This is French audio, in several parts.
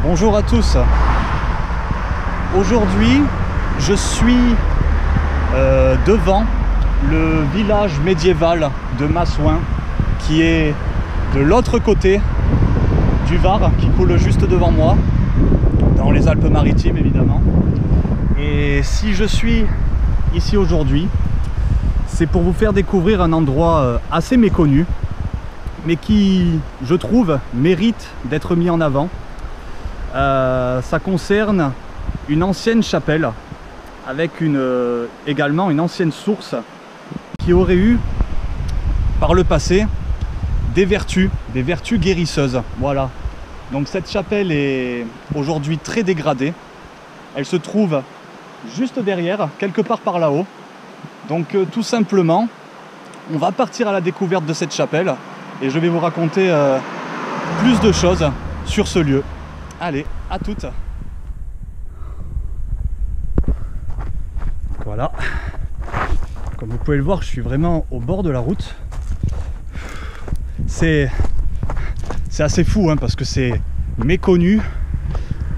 Bonjour à tous. Aujourd'hui, je suis devant le village médiéval de Massouin qui est de l'autre côté du Var, qui coule juste devant moi, dans les Alpes-Maritimes évidemment. Et si je suis ici aujourd'hui, c'est pour vous faire découvrir un endroit assez méconnu, mais qui, je trouve, mérite d'être mis en avant. Ça concerne une ancienne chapelle avec également une ancienne source qui aurait eu par le passé des vertus guérisseuses. Voilà. Donc cette chapelle est aujourd'hui très dégradée. Elle se trouve juste derrière, quelque part par là-haut. Donc tout simplement, on va partir à la découverte de cette chapelle et je vais vous raconter plus de choses sur ce lieu. Allez, à toutes. Voilà. Comme vous pouvez le voir, je suis vraiment au bord de la route. C'est assez fou hein, parce que c'est méconnu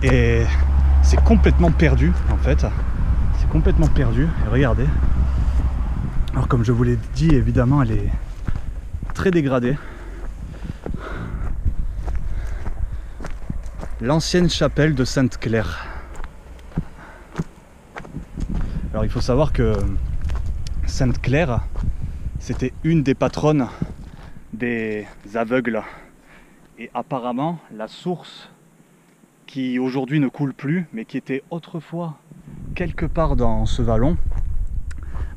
et c'est complètement perdu en fait. C'est complètement perdu. Et regardez. Alors comme je vous l'ai dit, évidemment, elle est très dégradée. L'ancienne chapelle de Sainte-Claire. Alors il faut savoir que Sainte-Claire, c'était une des patronnes des aveugles. Et apparemment, la source qui aujourd'hui ne coule plus, mais qui était autrefois quelque part dans ce vallon,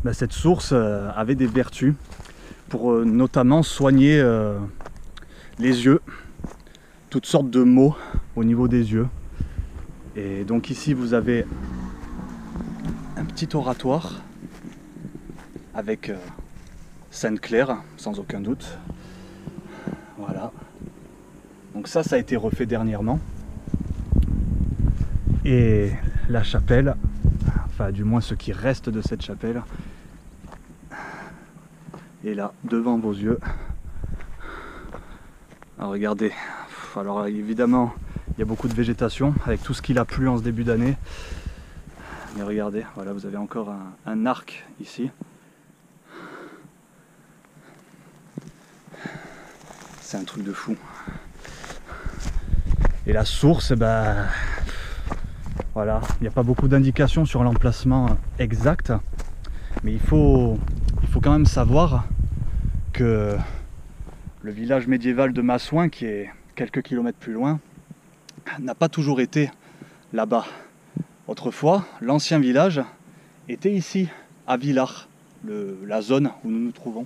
ben cette source avait des vertus pour notamment soigner les yeux, toutes sortes de maux au niveau des yeux. Et donc ici vous avez un petit oratoire avec Sainte-Claire, sans aucun doute. Voilà. Donc ça a été refait dernièrement. Et la chapelle, enfin du moins ce qui reste de cette chapelle, est là, devant vos yeux. Alors regardez, alors évidemment il y a beaucoup de végétation avec tout ce qu'il a plu en ce début d'année. Mais regardez, voilà, vous avez encore un arc ici. C'est un truc de fou. Et la source, bah, voilà, il n'y a pas beaucoup d'indications sur l'emplacement exact. Mais il faut quand même savoir que le village médiéval de Massouin, qui est quelques kilomètres plus loin, n'a pas toujours été là-bas. Autrefois, l'ancien village était ici, à Villars, la zone où nous nous trouvons.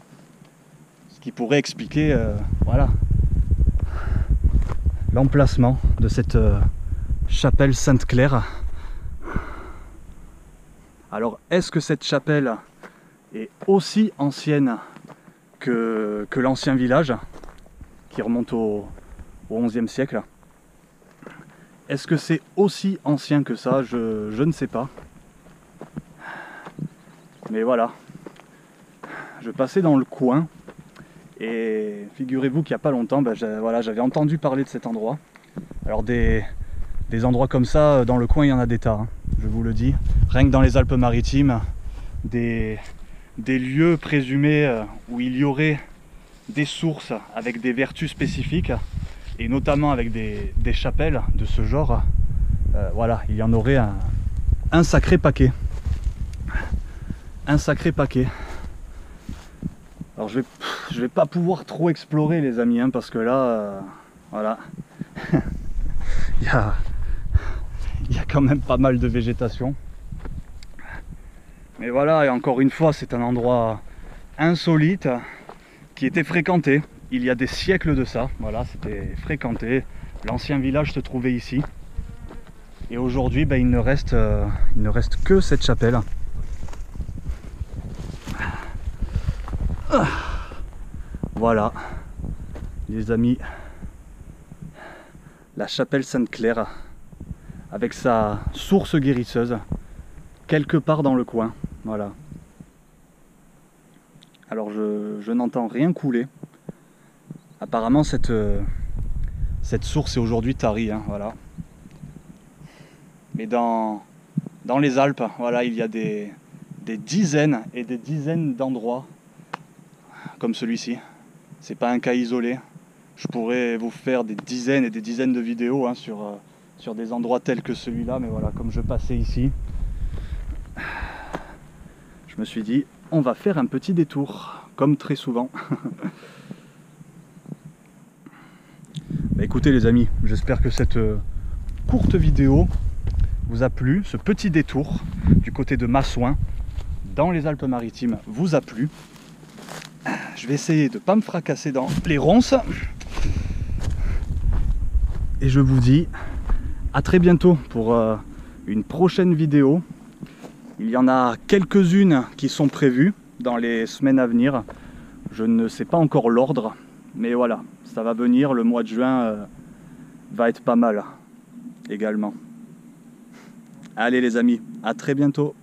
Ce qui pourrait expliquer voilà, l'emplacement de cette chapelle Sainte-Claire. Alors, est-ce que cette chapelle est aussi ancienne que l'ancien village, qui remonte au XIe siècle? Est-ce que c'est aussi ancien que ça? Je ne sais pas. Mais voilà. Je passais dans le coin et figurez-vous qu'il n'y a pas longtemps, voilà, j'avais entendu parler de cet endroit. Alors des endroits comme ça, dans le coin, il y en a des tas, hein, je vous le dis. Rien que dans les Alpes-Maritimes, des lieux présumés où il y aurait des sources avec des vertus spécifiques, et notamment avec des chapelles de ce genre, voilà, il y en aurait un sacré paquet. Un sacré paquet. Alors je vais pas pouvoir trop explorer les amis, hein, parce que là, voilà, il y a quand même pas mal de végétation. Mais voilà, et encore une fois, c'est un endroit insolite qui était fréquenté. Il y a des siècles de ça, voilà, c'était fréquenté. L'ancien village se trouvait ici. Et aujourd'hui, il ne reste que cette chapelle. Voilà, les amis, la chapelle Sainte-Claire, avec sa source guérisseuse, quelque part dans le coin. Voilà. Alors je n'entends rien couler. Apparemment cette source est aujourd'hui tarie, hein, voilà. mais dans les Alpes, voilà, il y a des dizaines et des dizaines d'endroits comme celui-ci. C'est pas un cas isolé. Je pourrais vous faire des dizaines et des dizaines de vidéos hein, sur des endroits tels que celui-là, mais voilà, comme je passais ici, je me suis dit, on va faire un petit détour, comme très souvent. Bah, écoutez les amis, j'espère que cette courte vidéo vous a plu, ce petit détour du côté de Massouin, dans les Alpes-Maritimes, vous a plu. Je vais essayer de ne pas me fracasser dans les ronces. Et je vous dis à très bientôt pour une prochaine vidéo. Il y en a quelques-unes qui sont prévues dans les semaines à venir. Je ne sais pas encore l'ordre, mais voilà, ça va venir. Le mois de juin va être pas mal également. Allez les amis, à très bientôt.